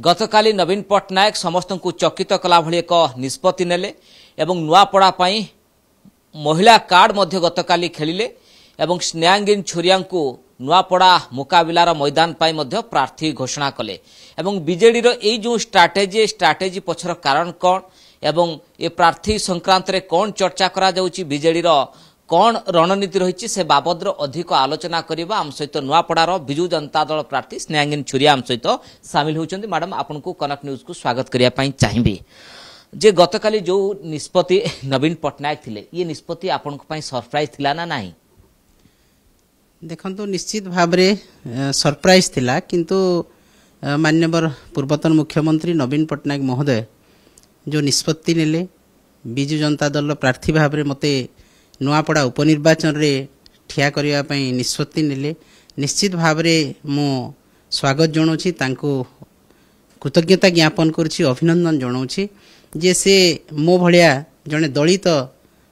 गतकाली नवीन पट्टनायक समस्त को चकित कला भली एक निष्पत्ति नेले एवं नुआपड़ा पाई महिला कार्ड मध्य गतकाली खेलिले एवं स्नेहांगिन छोरिया को नुआपड़ा मुकाबिलार मैदान पाई मध्य प्रार्थी घोषणा कले एवं बीजेडी रो एई जो स्ट्राटेजी पछर कारण कौन एवं ए प्रार्थी संक्रांत रे कौन चर्चा करा जाउची बीजेडी रो कौन रणनीति रही से बाबद अधिक आलोचना करबा आम सहित नुआपड़ार बिजु जनता दल प्रार्थी स्नेहांगिन छोरिया आम सहित सामिल होउचंदी। मैडम आपन को कनक न्यूज को स्वागत करिया पई चाहिबी जे गतकाली जो निष्पत्ति नवीन पट्टनायक थिले ये निष्पत्ति आपन को पई सरप्राइज थिला ना नाही? देखंतु निश्चित भाबरे सरप्राइज थिला किंतु माननीय पूर्वतन मुख्यमंत्री नवीन पट्टनायक महोदय जो निष्पत्ति नेले बिजु जनता दल प्रार्थी भाबरे मते नुआपड़ा उपनिर्वाचन रे ठिया करिया पई निष्पत्ति नेले निश्चित भाबरे मो स्वागत जणाउछि तांको कृतज्ञता ज्ञापन करछि अभिनंदन जणाउछि जे से मो भलिया जने दलित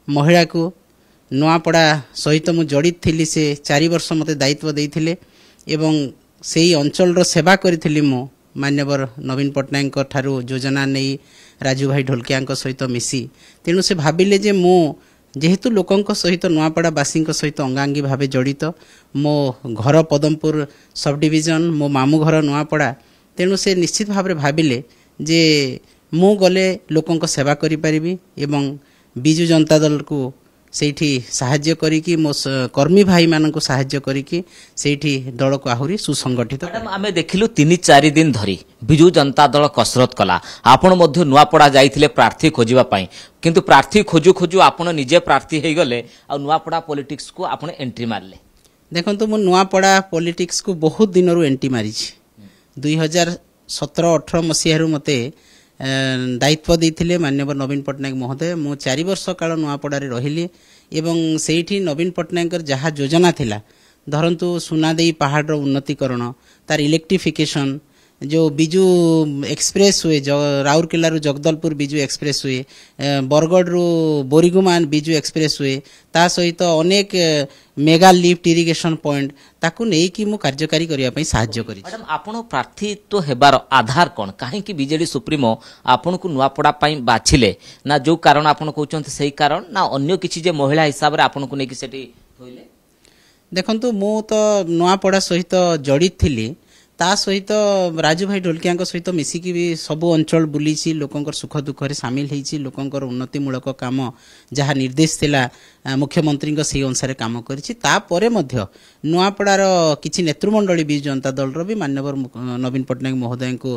महिला को नुआपड़ा सहित मु जड़ित थिली से 4 वर्ष मते दायित्व देइथिले एवं सेही अंचल रो सेवा करिथिली मो मान्यवर नवीन पट्टनायक ठारू योजना नै राजू भाई ढोलकिया सहित मिसी तेणु से भाबिले जे मो जेहेतु लोकंक सहित नुआपड़ा बासी सहित अंगांगी भावे जड़ित मो घर पदमपुर सब डिविजन मो मामू घर नुआपड़ा तेणु से निश्चित भाव भाविले जे मु गले लोकंक सेवा करि परिबी एवं बिजु जनता दल को सेठी सहाय्य करिकी मो कर्मी भाई मान को सहाय्य करिकी सेठी दल को आहुरी सुसंगठित। आमे देखिलु 3-4 दिन धरी बिजु जनता दल कसरत कला आपण मध्य नुआपड़ा जाइथिले प्रार्थी खोजिबा पई किंतु प्रार्थी खोजु खोजु आपण निजे प्रार्थी हे गले आ नुआपड़ा पॉलिटिक्स को आपण एंट्री मारले। देखंतु मु नुआपड़ा पॉलिटिक्स को बहुत दिन रु एंट्री मारी 2017-18 मसीह मते दायित्व देइथिले माननीय नवीन पट्टनायक महोदय मु 4 वर्ष काल नुआपड़ा रे रहिली एवं सेठी नवीन पट्टनायक जहाँ योजना थिला धरंतु सुनादेई पहाड़ रो उन्नतीकरण तार इलेक्ट्रिफिकेशन जो बिजु एक्सप्रेस हुए राउरकेला रु जगदलपुर बिजु एक्सप्रेस हुए बरगढ़ रु बोरीगुमान बिजु एक्सप्रेस हुए ता सहित अनेक मेगा लिफ्ट इरिगेशन पॉइंट ताकू नहीं कि मु कार्यकारी करिया पई सहाय्य करी। मैडम आपण प्रार्थी तो हेबार आधार कोन काहे कि बीजेडी सुप्रीमो आपण को नुआपड़ा पई बाछिले ना जो कारण आपण कहउचंत सही कारण ना अन्य किछि जे महिला हिसाब रे आपण को नै कि सेठी होइले? देखंतु मु तो नुआपड़ा सहित जड़ित थिली ता सहित राजू भाई ढोलकिया सहित मिसिकी भी सबु अंचल बुलीची लोकंकर सुख दुख रे शामिल हेची लोकंकर उन्नतिमूलक काम जहाँ निर्देश थिला मुख्यमंत्री से अनुसार काम करिछि ता परे मध्य नुआपड़ार किछि नेतृमंडली बिजु जनता दल रो भी माननीय नवीन पट्टनायक महोदय को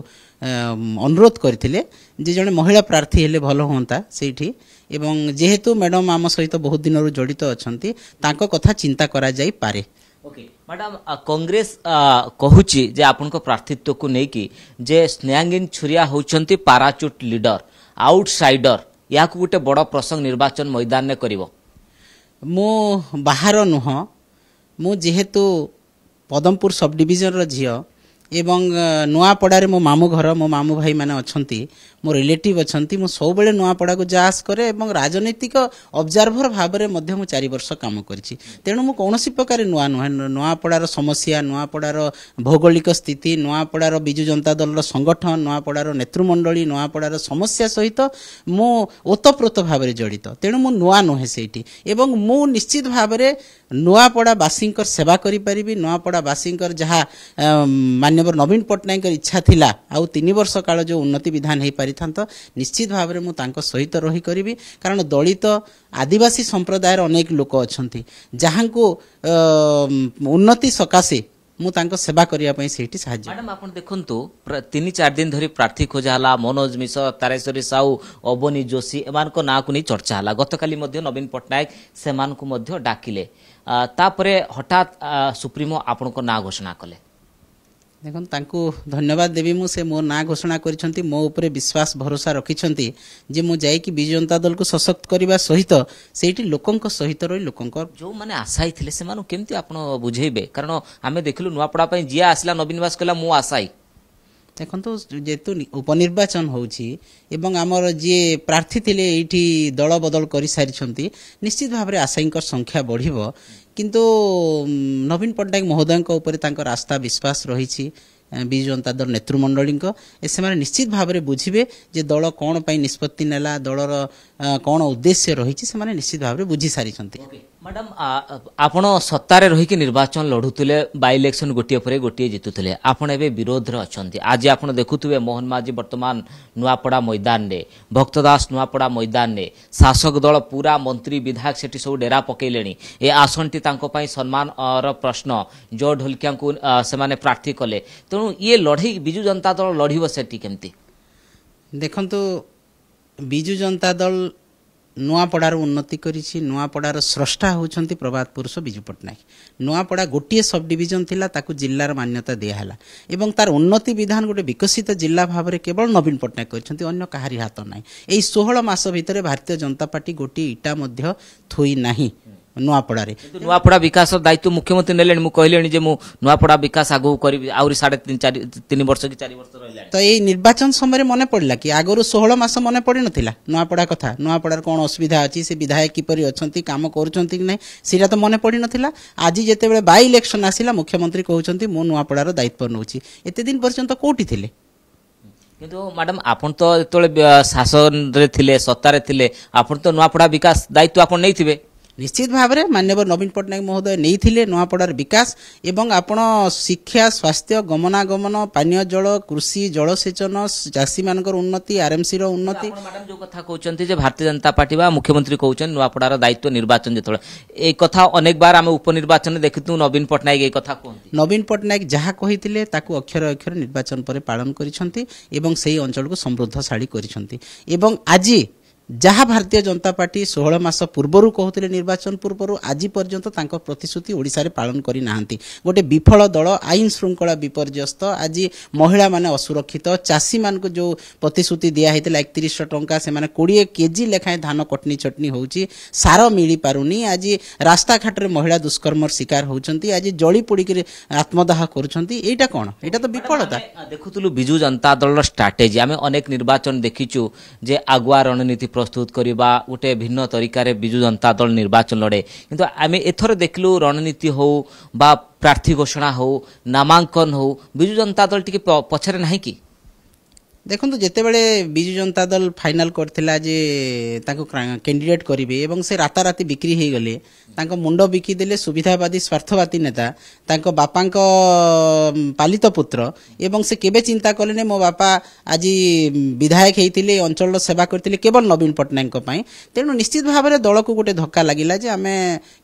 अनुरोध करथिले जे जने महिला प्रार्थी हेले भलो होंता सेठी एवं जेहेतु मैडम आम सहित बहुत दिन रु जड़ित अछंती तांको कथा चिंता करा जाई पारे। ओके मैडम कांग्रेस कहूची जे आपन को प्रार्थित्व को नहीं कि जे स्नेहांगिन छुरिया होचंती पाराचूट लीडर आउटसाइडर या को गुटे बड़ प्रसंग निर्वाचन मैदान ने करिवो मो बाहर नुह मु जेहेतु पदमपुर सब डिविजन रो झियो एवं नुआपड़ा मो मामू घर मो मामू भाई माने अछंती मो रिलेटिव अछंती मो सब बेले नुआपड़ा को जास करे एवं राजनीतिक ऑब्जर्वर भाव में मध्य मु 4 वर्ष काम करिछि तेणु मु कोनोसी प्रकार नुआपड़ार समस्या नुआपड़ार भौगोलिक स्थिति नुआपड़ार बिजु जनता दल संगठन नुआपड़ार नेतृमंडली नुआपड़ार समस्या सहित मु ओतप्रोत भाव में जड़ित तेणु मु नुआ नुहे सेठी एवं मु निश्चित भाव में नुआपड़ा बासी सेवा करि परिबी नुआपड़ा बासी जहाँ मान्यवर नवीन पट्टनायक इच्छा थिला आउ 3 वर्ष काल जो उन्नति विधान हे पारि थांत निश्चित भाव में मु तांको सहित रही करिबी कारण दलित आदिवासी संप्रदायर अनेक लोक अछंती जहाँ को उन्नति सकाशे मु तांको सेवा करिया पई सेठी सहाय्य। मैडम आपण देखंतु 3-4 दिन धरी प्रार्थी खोजा हला मनोज मिश्र तारेश्वरी साहू अबनी जोशी एमान को ना को नहीं चर्चा हला गतकाली मध्य नवीन पट्टनायक सेमान को मध्य डाकिले तापरे हठात सुप्रीमो आपण को ना घोषणा कले देखो तांको धन्यवाद देवी मु से मो ना घोषणा करिसंती मो ऊपर विश्वास भरोसा रखिसंती जे मु जाई कि बिजु जनता दल को सशक्त करबा सहित सेठी लोकंक सहित रही लोकंक जो माने आशाई थिले से मानु केमती आपण बुझेबे कारण आमे देखिलु नुआपड़ा पई जिया आसला नवीन निवास कला मु आशाई देखो जेतु उपनिर्वाचन होउछि एवं आमर जे प्रार्थी थिले एठी दल बदल करि सारिछंती निश्चित भाव में आशायींकर संख्या बढ़िबो किंतु नवीन पट्टनायक महोदय ऊपर आस्था विश्वास रही विजु जनता दल नेतृमंडली से निश्चित भाव में बुझे जे दल कौन पर निष्पत्ति नेला दलर कौन उद्देश्य रही से निश्चित भाव में बुझी सारी। मैडम आपण सत्तार रहीकि निर्वाचन लड़ुले बाय इलेक्शन गोटे पर गोटे जितुले आपण एवं विरोध अच्छा आज आप देखुए मोहन माझी वर्तमान नुआपड़ा मैदान में भक्तदास नुआपड़ा मैदान में शासक दल पूरा मंत्री विधायक सेठी सब डेरा पकईले ए आसनटी सम्मान प्रश्न जो ढोलकिया को से प्रार्थी कले तेणु ये लड़ई विजु जनता दल लड़ब सेठी केमती देखु विजु जनता दल नुआपड़ार उन्नति करिछि नुआपड़ार स्रष्टा होउछंती प्रभात पुरुष विजु पट्टनायक नुआपड़ा गोटे सब डिविजन थिला ताकू जिल्लार मान्यता दियाहला एवं तार उन्नति विधान गोटे विकसित जिला भाव में केवल नवीन पट्टनायक करछंती अन्य काहारी हाथ नाही एई 16 मास भितर भारतीय जनता पार्टी गोटे इटा मध्य थोई नाही नुआपड़ारे नुआपड़ा विकास दायित्व मुख्यमंत्री नेले मु कहलेनी जे मु नुआपड़ा विकास आगु करी आउरी 3.5 वर्ष की 4 वर्ष रहला तो ये निर्वाचन समय मन पड़ला कि आगरू 16 मास मन पड़ी नथिला नुआपड़ा कथा नुआपड़ार कौन असुविधा अछि से विधायक किपरि अछंती काम करूछंती कि नै सिरा तो मन पड़ी नथिला आज जेतेबेले बाय इलेक्शन आसिला मुख्यमंत्री कहउछंती मु नुआपड़ार दायित्व नउछि एते दिन पर्यंत कोठी थिले किंतु मैडम आपण तो जेतोले शासन रे थिले सत्ता रे थिले आपण तो नुआपड़ा विकास दायित्व आपण नै थिबे निश्चित भाव में माननीय नवीन पट्टनायक महोदय नहीं नुआपड़ार विकास एवं आपण शिक्षा स्वास्थ्य गमनागमन पानीय जल कृषि जलसेचन चाषी मान उन्नति आरएमसी रो उन्नति मैडम जो कथा कहते हैं भारतीय जनता पार्टी बा मुख्यमंत्री कहते नुआपड़ार दायित्व निर्वाचन जो ए कथा अनेक बार आम उपनिर्वाचन देखु नवीन पट्टनायक ए कथा कहते नवीन पट्टनायक जहाँ कही अक्षर अक्षर निर्वाचन पर पालन करिसेंती एवं सेही अंचल को समृद्धशाली करिसेंती एवं आज जहाँ भारतीय जनता पार्टी 16 मास पूर्वर कहते निर्वाचन पूर्व आज पर्यंत प्रतिश्रुति ओडिशा रे पालन करी नाहंती गोटे विफल दल आईन श्रृंखला विपर्यस्त आज महिला माने असुरक्षित चाषी मान को जो प्रतिश्रुति दिया होता 3100 टंका से 20 केजी लेखाएं धान कटनी चटनी होउची सार मिली पारुनी आज रास्ता घाट रे महिला दुष्कर्म शिकार होउचंती आज जली पोड़ी के आत्मदाह करूछंती एटा कोन एटा तो विफलता देखुतलु बिजु जनता दल स्ट्रैटेजी आमे अनेक निर्वाचन देखिचु जे आगुआ रणनीति प्रस्तुत करबा गोटे भिन्न तरीका रे बिजु जनता दल निर्वाचन लड़े किंतु आमे एथर देखलु रणनीति हो बा प्रार्थी घोषणा हो नामांकन हो बिजु जनता दल टिके पछरे नाही कि देखो जितेबले विजु जनता दल फाइनाल करथिला जे ताको कैंडिडेट करिवे एवं से राताराती बिक्री हो गले ताको मुंड बिकी देले सुविधावादी स्वार्थवादी नेता ताको बापांको पालित पुत्र एवं से केबे चिंता कले मो बापा आज विधायक हेतिले अंचल सेवा करथिले केवल नवीन पट्टनायक पई तेनु निश्चित भाव में दल को गोटे धक्का लागिला जे आमे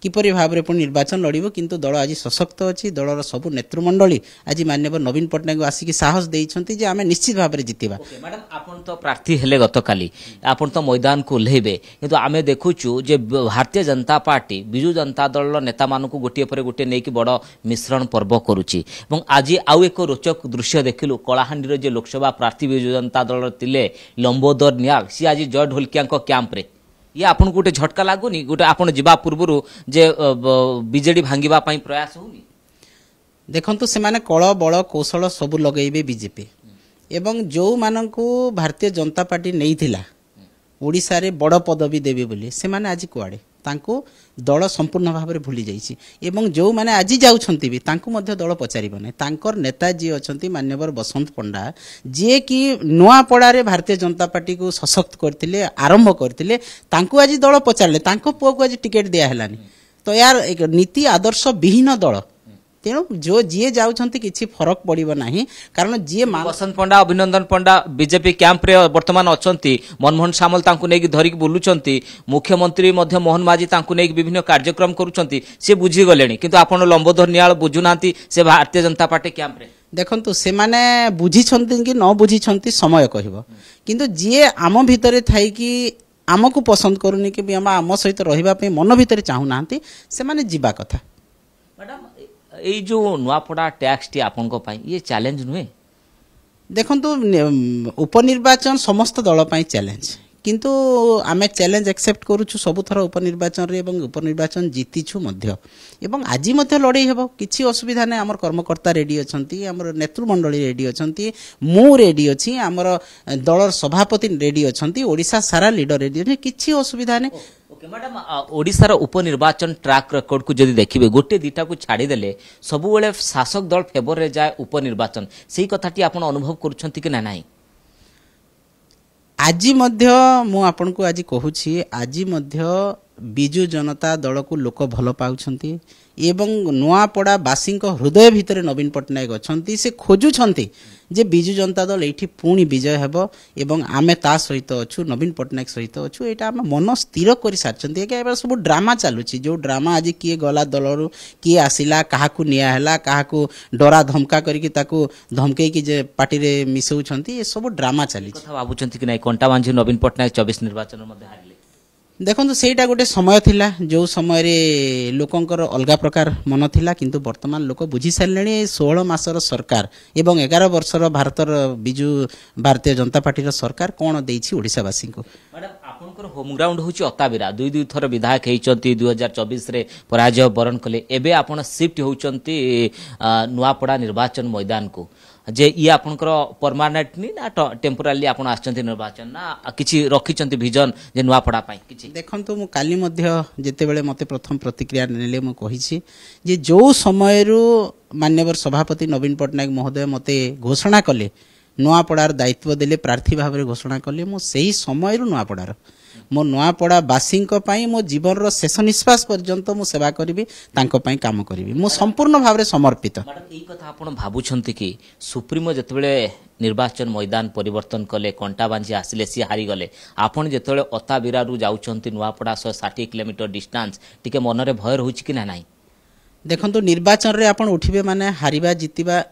किपरि भाव रे पुनी निर्वाचन लड़िबो किंतु दल आज सशक्त अछि दलर सब नेतृमंडली आज माननीय नवीन पट्टनायक आसिक साहस देइछंती जे आमे निश्चित भाव में जितिबा मैडम आपण तो प्रार्थी हेले गतकाली आपण तो मैदान को ओह्लेबे किंतु आमे देखुचु जे भारतीय जनता पार्टी बिजु जनता दल नेता मानकु गोटे पर गोटे नेकी बड़ मिश्रण पर्व करुची एवं आज आउ एक रोचक दृश्य देखिलु कलाहांडी जे लोकसभा प्रार्थी बिजु जनता दल तिले लंबोदर नियाग सी आज जय ढोलकिया कैंप रे ये आपन गोटे झटका लागुनी गोटे आपण जिबा पूर्वरु जे बीजेडी भांगिबा पई प्रयास होनी देखंतु से माने कळ बळ कौशल सब लगेबे बीजेपी एवं जो मानकु भारतीय जनता पार्टी नहीं थिला ओडिशा रे बड़ पदवी देबे बोली से माने आज कुआडे तांको दल संपूर्ण भाव में भूली जाइछि एवं जो माने आज जाउछंती भी तांको मध्य दल पचारिबो नै तांकर नेता जी अछंती मान्यवर बसंत पंडा जे कि नुआपड़ा रे भारतीय जनता पार्टी को सशक्त करथिले आरंभ करथिले तांको आज दल पचारले तांको पुओ को आज टिकट दिया हेलानी तो यार एक नीति आदर्श विहीन दल तेणु जो जी जाउछंती किछि फरक पड़िबो नाही कारण जी बसंत पंडा अभिनंदन पंडा बीजेपी कैंप रे वर्तमान अछंती मनमोहन सामल तांकु नेकी धरिक बुलुचंती मुख्यमंत्री मध्य मोहन माझी तांकु नेकी विभिन्न कार्यक्रम करूचंती से बुझी गलेनी किंतु आपण लंबोदर नियाल बुझुनांती से भारतीय जनता पार्टी कैंप रे देखंतु से माने बुझिछंती कि न बुझिछंती समय कहबो किंतु जी आम भितरे थाई कि आमको पसंद करूनी कि आम सहित रहिबा पे मन भितरे चाहू नांती से माने जीवा कथा मैडम ये जो नुआपड़ा टैक्स टी आपन को पाई ये चैलेंज नुहे देखंतु उपनिर्वाचन समस्त दल पाई चैलेंज किंतु आमे चैलेंज एक्सेप्ट करूछु सब थर उपनिर्वाचन रे एवं उपनिर्वाचन जीतिछु मध्य एवं आज मध्य लड़ाई हेबो किछि असुविधा नै हमर कर्मकर्ता रेडी अछंती हमर नेतृमंडली रेडी अछंती मु रेडी अछि हमर दलर सभापति रेडी अछंती ओडिसा सारा लीडर रेडी अछि किछि असुविधा नै ओके मैडम ओडिशार उपनिर्वाचन ट्रैक रेकर्ड को जदि देखिए गोटे दुटा को छाड़ीदेले सबुबले शासक दल फेवर रे जाए उपनिर्वाचन से कथाटी आप अनुभव करुछंती कि ना? आज मध्य मु आपन को आज कहूछि आज मध्य बिजु जनता दल को लोक भल पाउछंती एवं नुआपड़ा बासी हृदय भितर नवीन पट्टनायक अछंती से खोजुछंती जे बिजु जनता दल एठी पुणी विजय हेबो एवं आमे ता सहित अछु नवीन पट्टनायक सहित अछु एटा आमे मन स्थिर करि सारछंती एबे सब ड्रामा चालुछि जो ड्रामा आज किए गला दलरु किए आसिला काहाकू निया हला काहाकू डरा धमका करके ताकू धमके कि जे पार्टी रे मिसौछंती ए सब ड्रामा चाली कथा भाबुछंती कि नै कंटा बांझी नवीन पट्टनायक 24 निर्वाचन मध्ये हारले देखो सेटा गोटे समय थिला जो समय रे लोकंकर अलगा प्रकार मन थिला किंतु वर्तमान लोक बुझी सारले 16 मासर सरकार एवं 11 वर्षर भारतर बिजु भारतीय जनता पार्टी सरकार कौन देइछि ओडिसावासी को। मैडम आपनकर होम ग्राउंड होछि अताबिरा दुई थर विधायक हेइचंती 2024 रे पराजय वरण कले एबे आपण शिफ्ट होउचंती नुआपड़ा निर्वाचन मैदान को जे ये आपनकर परमानेंट नी ना टेम्पोरारी आपण आछंती निर्वाचन ना किछि रखिचंती विजन जे नुआपड़ा पई किछि देखंतु मु काली मध्य जेते बेले मते प्रथम प्रतिक्रिया नेले मु कहिछि जे जो समयरु मान्यवर सभापति नवीन पट्टनायक महोदय मते घोषणा कले नुआपड़ार दायित्व देले प्रार्थी भाव में घोषणा कले मु सेही समयरु नुआपड़ार मो नुआपड़ा बासी मो जीवन रो शेष निश्वास पर्यंत मु सेवा करी काम करी मु संपूर्ण भाव में समर्पित। मैडम यही कथा आपण भाबुछंती कि सुप्रीमो जतबेले निर्वाचन मैदान परिवर्तन कले कंटा बांझी आसिले सी हारी गले आपण जतबेले अताबिरारु जाउछंती नुआपड़ा 160 किलोमीटर डिस्टेंस टिके मनरे भय रहउछि कि ना? देखंतु निर्वाचन रे आपण उठिबे माने हारिबा जितिबा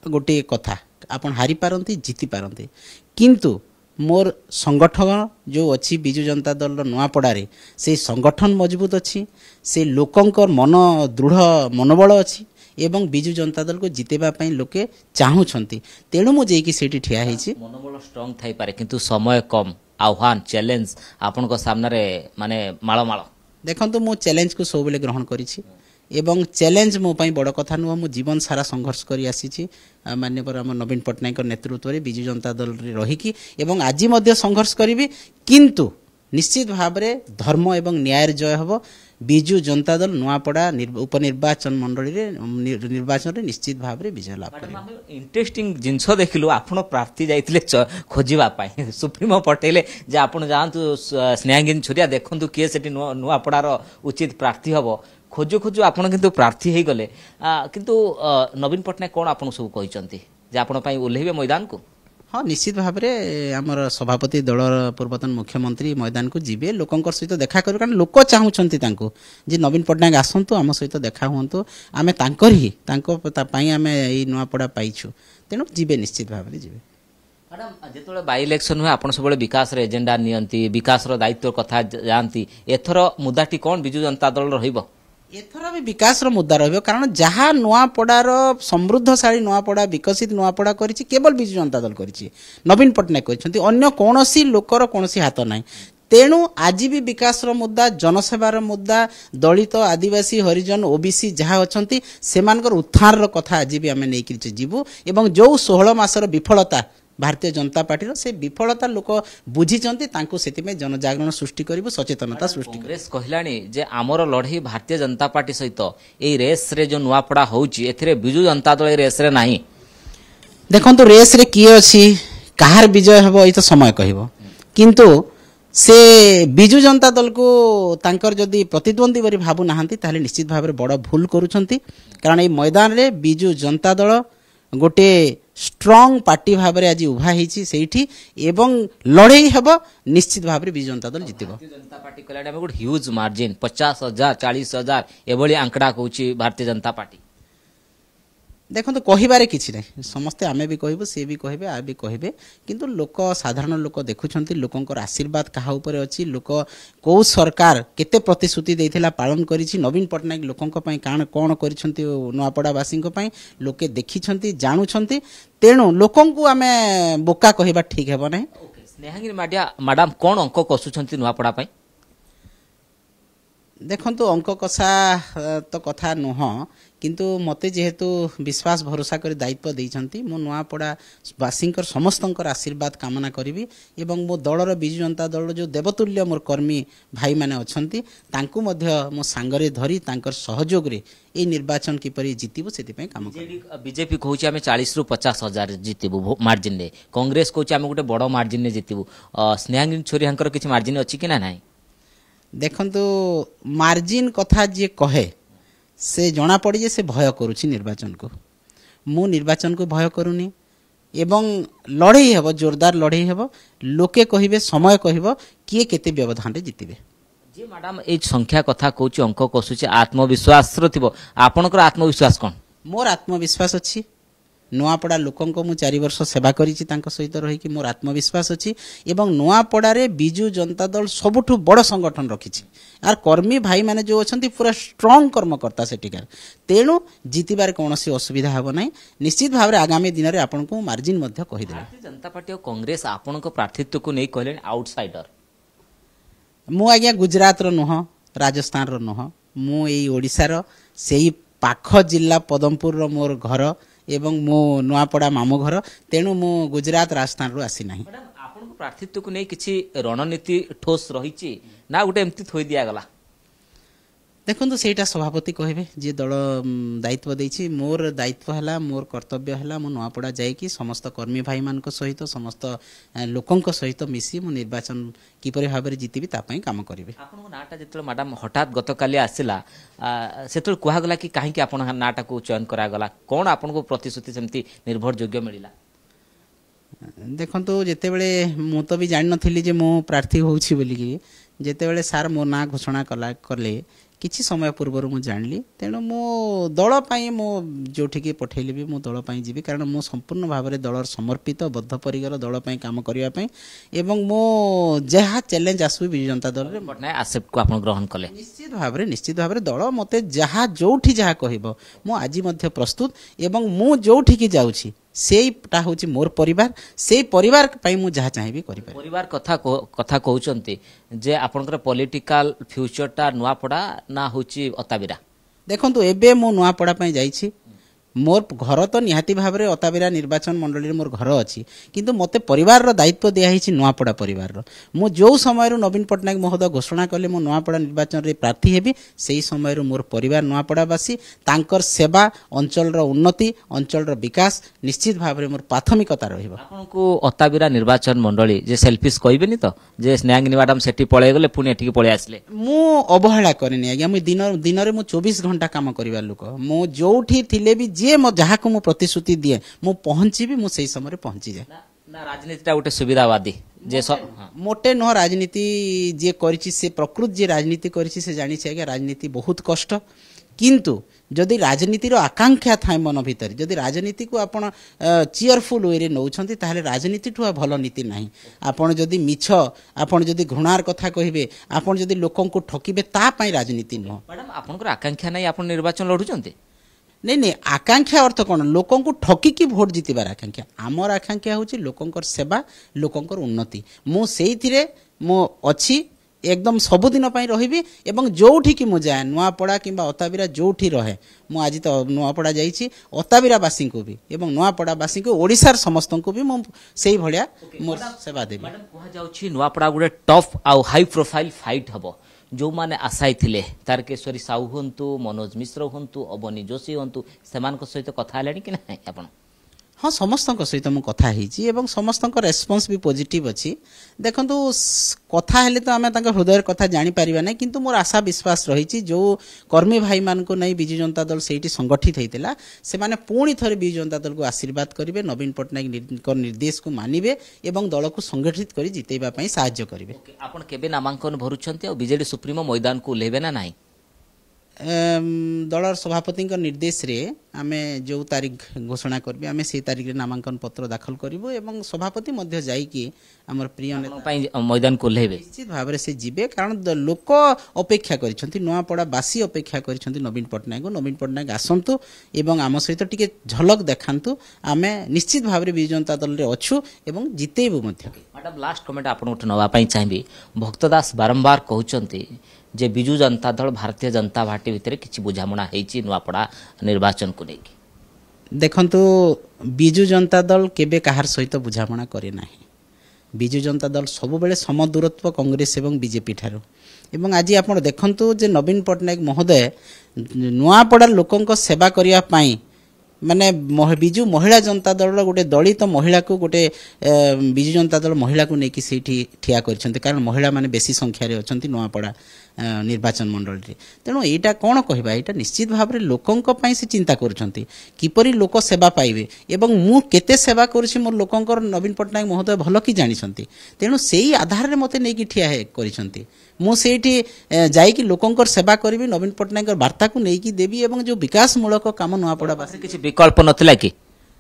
गोटे कथा आपण हारी पारंती जीति पारंती किंतु मोर संगठन जो अच्छी बिजु जनता दल नुआपड़ारे से संगठन मजबूत अच्छी से लोकंकर मन दृढ़ मनोबल अच्छी एवं बिजु जनता दल को जितेबा पई लोके चाहुछंती तेणु मु जेकी सेठी ठिया हेछि मनोबल स्ट्रांग थाई पारे किंतु समय कम आह्वान चैलेंज आपन को सामने रे माने माळ माळ देखंतु मु चैलेंज को सब बेले ग्रहण करिछि एवं चैलेंज मो पई बड़ कथा नुह मु जीवन सारा संघर्ष करी आसीछि मान्यवर आम नवीन पट्टनायक नेतृत्व रे बिजु जनता दल रे रहिकी एवं आज मध्य संघर्ष करिवि किंतु निश्चित भाव रे धर्म एवं न्याय जय हबो बिजु जनता दल नुआपड़ा उपनिर्वाचन मंडली रे निर्वाचन रे निश्चित भाव रे विजय लाभ करिवि। इंटरेस्टिंग जिंस देखिलु आपण प्रार्थी जाइतिले खोजिबा पाई सुप्रीमो पटेले जे आपण जानतु स्नेहांगिन छुरिया देखंतु किए सेठी नुआपड़ार उचित प्रार्थी हबो खोजु खोजु आपण किंतु प्रार्थी हे गले किंतु नवीन पट्टनायक कोन आपण सब कहिसंती जे आपण पई ओल्हेबे मैदान को? हाँ निश्चित भाव में आमर सभापति दल पूर्वतन मुख्यमंत्री मैदान को जीवे लोकंकर सहित देखा कर कारण लोक चाहूँगी जे नवीन पट्टनायक आसतु आम सहित देखा हूँ आम आम ये नुआपड़ा पाइछु तेणु जीवे निश्चित भाव में जीवे। मैडम जिते बाई इलेक्शन हुए आप सब विकास एजेंडा नियंती विकास दायित्व कथा जानती एथर मुद्दाटी कौन बिजु जनता दल रहिबो? एथर भी विकास मुद्दा रहिबो कारण जहाँ नुआपड़ार समृद्धशाली नुआपड़ा विकसित नुआपड़ा करिछि केवल बिजु जनता दल करिछि नवीन पट्टनायक करिसेंति अन्य कोनोसी लोकर कोनोसी हाथ नाही तेणु आज भी विकास मुद्दा जनसेवार मुद्दा दलित आदिवासी हरिजन ओबीसी जहाँ अच्छा सेमानकर उत्थान कथा आज भी आम नहीं जीवु एवं जो 16 मासर विफलता भारतीय जनता पार्टी से विफलता लोक बुझी जनजागरण सृष्टि करिबु सचेतनता सृष्टि कांग्रेस कहलानी जे आमर लड़ई भारतीय जनता पार्टी सहित ए रेस रे जो नुआपड़ा होउची एथिरे बिजु जनता दल रेस रे नाही। देखंतु रेस रे किए अछि कहार विजय हेबो ई तो समय कहिबो किंतु से बिजु जनता दल को तांकर जदि प्रतिद्वंदी बरी भाबु नाहंती ताले निश्चित भाव में बड़ भूल करूछंती कारण ए मैदान रे बिजु जनता दल गोटे स्ट्रॉंग पार्टी भाव में आज उभा होती एवं लड़ई हेब निश्चित भाव में बिजु जनता दल जितब। भारतीय जनता पार्टी कहला गोटे ह्यूज मार्जिन 50,000 40,000 एभली आंकड़ा कहूँ भारतीय जनता पार्टी देखो कहबारे किसी ना समस्ते आमे भी कहबू सी भी कहे आ भी कहे किंतु लोक साधारण लोक देखुं लोकंर आशीर्वाद क्या उपर अच्छी लोक कौ सरकार केते प्रतिश्रुति देइथिला पालन करिछि नवीन पट्टनायक लोकों कौन कर नुआपड़ावासी लोके देखी जानुंट तेणु लोकों को आम बोका कहवा ठीक है ना। स्नेहांगिनी मैडम कौन अंक कसुंट नुआपड़ा देखो अंक कषा तो कथा नुह किंतु मते जेहेतु विश्वास भरोसा कर दायित्व देइछंती मो नुआपड़ा वासींकर समस्तंकर आशीर्वाद कामना करिवि एवं मो दलर बिजु जनता दल जो देवतुल्य मोर कर्मी भाई माने अछंती तांकु मध्य मो सांगरे धरी तांकर सहयोग रे ए निर्वाचन किपरि जितिबो सेति पय काम करिवि। बीजेपी कहूँ आम 40 ରୁ 50,000 जितबू मार्जिन ने कांग्रेस कहूँ आम गोटे बड़ मार्जिन ने जितबू स्नेहांगिनी छोरिया किसी मार्जिन अच्छी कि ना नहीं देखंतु मार्जिन कथा जे कहे से जना पड़ी जे से भय करुछि निर्वाचन को मु निर्वाचन को भय करूनी एवं लड़ई हेब जोरदार लड़ई हेब लोके कहिबे समय कहब किए केते व्यवधान रे जितिबे जी मैडम ए संख्या कथा कहूँ अंक कसुचे आत्मविश्वास थिबो आपनकर आत्मविश्वास कौन मोर आत्मविश्वास अछि नुआपड़ा लोकंको मु 4 वर्ष सेवा करिछि तांको सहित रही कि मोर आत्मविश्वास अछि एवं नुआपड़ा रे बिजु जनता दल सबुठु बड़ संगठन रखिछि आर कर्मी भाई माने जो अछंती पूरा स्ट्रांग कर्मकर्ता सेटिकार तेणु जितिबार कोनोसी असुविधा हेबो नै निश्चित भाव रे आगामी दिन रे आपनको मार्जिन मध्य कहि देबे। भारतीय जनता पार्टी और कांग्रेस आपनको प्रार्थित्व को नै कहलेन आउटसाइडर मु आज्ञा गुजरात रो नुह राजस्थान रो नुह मु एई ओडिसा रो सेई पाख जिल्ला पदमपुर रो मोर घर एवं मो नुआपड़ा मामू घर तेणु मु गुजरात राजस्थान रो आसी नाही। मैडम आपनको प्रार्थित्व को नै किछि रणनीति ठोस रहिछि ना गुटे एमति थोइ दिया गला देखो सेटा सभापति कहबे जे दल दायित्व देछि मोर दायित्व हला मोर कर्तव्य हला मो नुआपड़ा जाय कि समस्त कर्मी भाई मान को सहित समस्त लोकंक सहित मिसी मो निर्वाचन किपरि भाबरे जितिबि ता पई काम करिवे। आपनको नाटा जेतले मैडम हठात गतकाली आसिला सेतल कुहा गला कि काहे कि आपन नाटा को चयन करा गला कोन आपनको प्रतिश्रुति सेमति निर्भर योग्य मिलिला देखो जेते बेले मु तो भी जान नथिली जे मो प्रार्थी होउछि बोली कि जेते बेले सार मो ना घोषणा कले किछि समय पूर्व मु जानली तेणु मो दल पाई मो जोठी के पठेली भी मो दल पाई जीवी कारण मो संपूर्ण भाव में दलर समर्पित बद्ध परिगर दल पाई काम करिया पाई एवं मो जहा चैलेंज आसु बिजु जनता दल रे बट नै एक्सेप्ट को आपन ग्रहण कले निश्चित भाव में दल मते जहा जोठी जहा कहबो मो आज मध्य प्रस्तुत एवं मु जोठी की जाउछि सेटा होची मोर परिवार से परिवार पाई मु जहा चाहिबी करि पारे परिवार कथा कहउचंती जे आपनकर पॉलिटिकल फ्यूचरटा नुआपड़ा ना होची अताबिरा देखंतु एबे मो नुआपड़ा पाई जाईछि मोर घर तो निहाती भाव में अताबिरा निर्वाचन मंडली मोर घर अच्छी किंतु मते परिवार रो दायित्व दिया हिछि नुआपड़ा परिवार रो मु जो समय रो नवीन पटनायक महोदय घोषणा कले मो नुआपड़ा निर्वाचन रे प्रार्थी हेबी सेही समय रो मोर परिवार नुआपड़ावासी तांकर सेवा अंचल रो उन्नति अंचल रो विकास निश्चित भाव में मोर प्राथमिकता रहइबो। आपनको अताबिरा निर्वाचन मंडली जे सेल्फिश कहबेनी तो जे स्नेहांगिनी मैडम सेठी पळे गले पुनी एठी पळे आसले मु अवहेला करनी आज्ञा मु दिन रे मु 24 घंटा काम करिवा लोक मु जोठी थिले भी जे मो जहा को मु प्रतिश्रुति दिए मु पहुंची भी मु सही समय रे पहुंची जाए ना राजनीतिटा गोटे सुविधावादी जे मोटे न राजनीति जे करिछि से प्रकृत जे राजनीति करिछि से जानि छै कि राजनीति बहुत कष्ट किंतु जदि राजनीति रो आकांक्षा थाय मन भीतर जदि राजनीति को आपण चीयरफुल वे रे नौछंती ताहले राजनीति ठुआ भलो नीति नाही आपण जदि मिछ आपण जदि घृणार कथा कहिबे आपण जदि लोकन को ठकिबे ता पई राजनीति न मैडम आपनकर आकांक्षा नाही आपण निर्वाचन लढुचंती नहीं आकांक्षा अर्थ कौन लोकों को ठकिकी भोट जीतबार आकांक्षा आमर आकांक्षा हूँ लोकों सेवा लोकों उन्नति मु से मु अच्छी एकदम सबुदिन रही एवं जोठी की मुझे नुआपड़ा कि अताबिरा जोठी रहे मु आज तो नुआपड़ा जाइए अताबिरावासी को भी एवं नुआपड़ावासी को ओडिशार समस्त को भी मुझे भाया मोर सेवा देवी। कहुच्छी नुआपड़ा गोटे टफ आउ हाई प्रोफाइल फाइट हम जो माने आशाई थिले तारकेश्वरी साहू हंतु मनोज मिश्र हंतु अबनी जोशी हंतु सेमान को सहित कथा हेलानी कि नाही आपण हाँ समस्त सहित मु कथा हिची एवं समस्त रेस्पॉन्स भी पॉजिटिव अच्छी देखंतु कथा हेले तो आमे तांका हृदय कथा जानि परिबा नै किंतु मोर आशा विश्वास रही जो कर्मी भाई मान को नहीं बिजु जनता दल सेठी संगठित होइतिला से माने पुणी थरे बिजु जनता दल को आशीर्वाद करिवे नवीन पटनायक निर्देश को मानिबे एवं दल को संगठित करी जितेबा पई सहाय्य करिवे। आपण केबे नामांकन भरुछंती और बीजेडी सुप्रीमो मैदान को लेबे ना नाही दलर सभापति निर्देश रे आमे जो तारीख घोषणा करबे आमे से तारीख रे नामांकन पत्र दाखल करिवो एवं सभापति मध्य जाई कि हमर प्रिय नेता मैदान को लेबे निश्चित भाव से जीवे कारण लोक अपेक्षा करिसंती नुआपड़ा बासी अपेक्षा करिसंती नवीन पट्टनायक आसंतु एवं आम सहित टिके झलक देखांतु आमे निश्चित भाव रे बिजु जनता दल रे अछु एवं जितेबु मध्य। मैडम लास्ट कमेंट आपन नवा पई चाहिबी भक्तदास बारंबार कहउचंती जे बिजु जनता दल भारतीय जनता पार्टी भितर किछि बुझामणा हेछि नुआपड़ा निर्वाचन को लेकी देखंतु बिजु जनता दल केबे कहार सहित बुझामणा करे नाही बिजु जनता दल सब बेले समदूरत्व कांग्रेस एवं बीजेपी ठारो एवं आज आपण देखंतु जे नवीन पट्टनायक महोदय नुआपड़ा लोकंक सेवा करिया पाई माने बिजु महिला जनता दल गोटे दलित महिला को गोटे बिजु जनता दल महिला को लेकिन से ठिया कर कारण महिला माने बेसी संख्यार अच्छा नुआपड़ा निर्वाचन मंडल रे तेणु एटा कौन कहबा एटा निश्चित भाव रे लोकंक पई से चिंता करूछंती किपरि लोक सेवा पाइबे एवं मु केते सेवा करूछि मोर लोकंकर नवीन पट्टनायक महोदय भल कि जानिछंती तेणु सेही आधार रे मते नै कि ठिया हे करिछंती मु सेठी जाई कि लोकंकर सेवा करबी नवीन पट्टनायक वार्ता को नै कि देबी एवं जो विकास मूलक काम नुआपड़ा बासी किछि विकल्प नथिला कि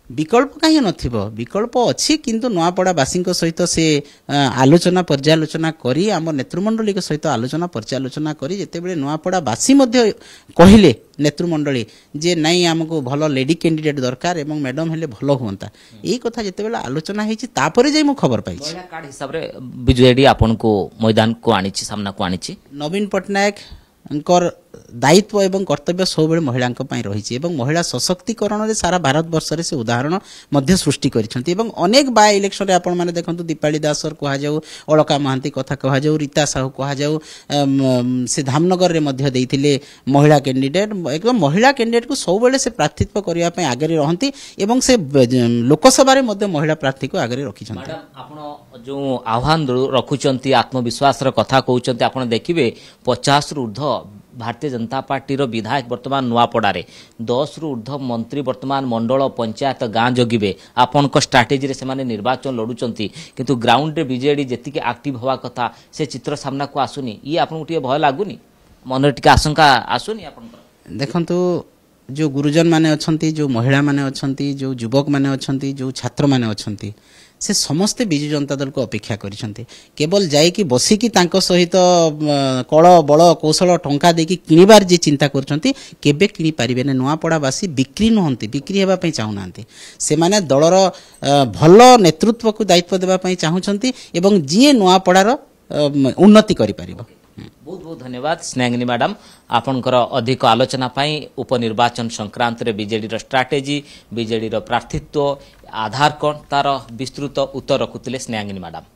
विकल्प कहीं नथिबो विकल्प अच्छी किंतु नुआपड़ावासी सहित से आलोचना पर्यालोचना करी आम नेतृमंडली सहित आलोचना पर्यालोचना करी जेतेबेले नुआपड़ावासी मध्य कहिले नेतृमंडली जे नहीं आमको भल लेडी कैंडिडेट दरकार एवं मैडम हेले भल हुंता एई कथा जेतेबेले आलोचना हेछि तापरे जे मु खबर पाइछि महिला कार्ड हिसाब रे बीजेडी आपन को मैदान को आनिछि सामना को आनिछि नवीन पट्टनायक अंकर दायित्व एवं कर्तव्य सब महिला रही महिला सशक्तिकरण रे सारा भारत वर्ष रे से उदाहरण मध्य सृष्टि करिसेंती एवं अनेक बाय इलेक्शन रे आपण माने देखंतु दीपाली दासर कहा जाऊ अलका महांती कथा कहा जाऊ रीता साहू कहा जाऊ से धामनगर रे मध्य देइथिले महिला कैंडिडेट एकदम महिला कैंडिडेट को सब बेले से प्रार्थित्व करिया पय आगे रहंती एवं से लोकसभा रे मध्य महिला प्रार्थी को आगे रखिछंती। मैडम आपण जो आह्वान रखुचंती आत्मविश्वास र कथा कहउचंती आपण देखिबे 50 रु ऊर्ध्व भारतीय जनता पार्टी रो विधायक वर्तमान नुआपड़ारे 10 रु ऊर्ध्व मंत्री वर्तमान मंडल पंचायत गाँ जगिबे आपण को स्ट्रेटेजी रे से निर्वाचन लड़ुचंती किंतु ग्राउंड रे बीजेडी जेतिके एक्टिव हवा कथा से चित्र सामना को आसुनी ये आपन टिके भय लागुनी मन टिके आशंका आसुनी आपन देखंतु जो गुरुजन माने अछंती जो महिला माने अछंती जो युवक माने अछंती जो छात्र माने अछंती से समस्ते बिजु जनता दल को अपेक्षा करिसंती केवल जाई कि बसी कि तांको सहित कळ बळ कौशल टंका देकी किनिबार जे चिंता करछंती केबे किनि पारिबे ने नुआपड़ावासी बिक्री नहंती बिक्री हेबा पई चाहुनांती से माने दलर भल नेतृत्व को दायित्व देबा पई चाहुचंती एवं जे नुआपड़ार उन्नति करि पारिबो। बहुत बहुत धन्यवाद स्नेहांगिनी मैडम आपनकर अधिक आलोचना पाई उपनिर्वाचन संक्रांत रे बीजेडी रो स्ट्रेटेजी बीजेडी रो प्रार्थित्व आधार कौन तार विस्तृत उत्तर रखुतिले स्नेहांगिनी मैडम।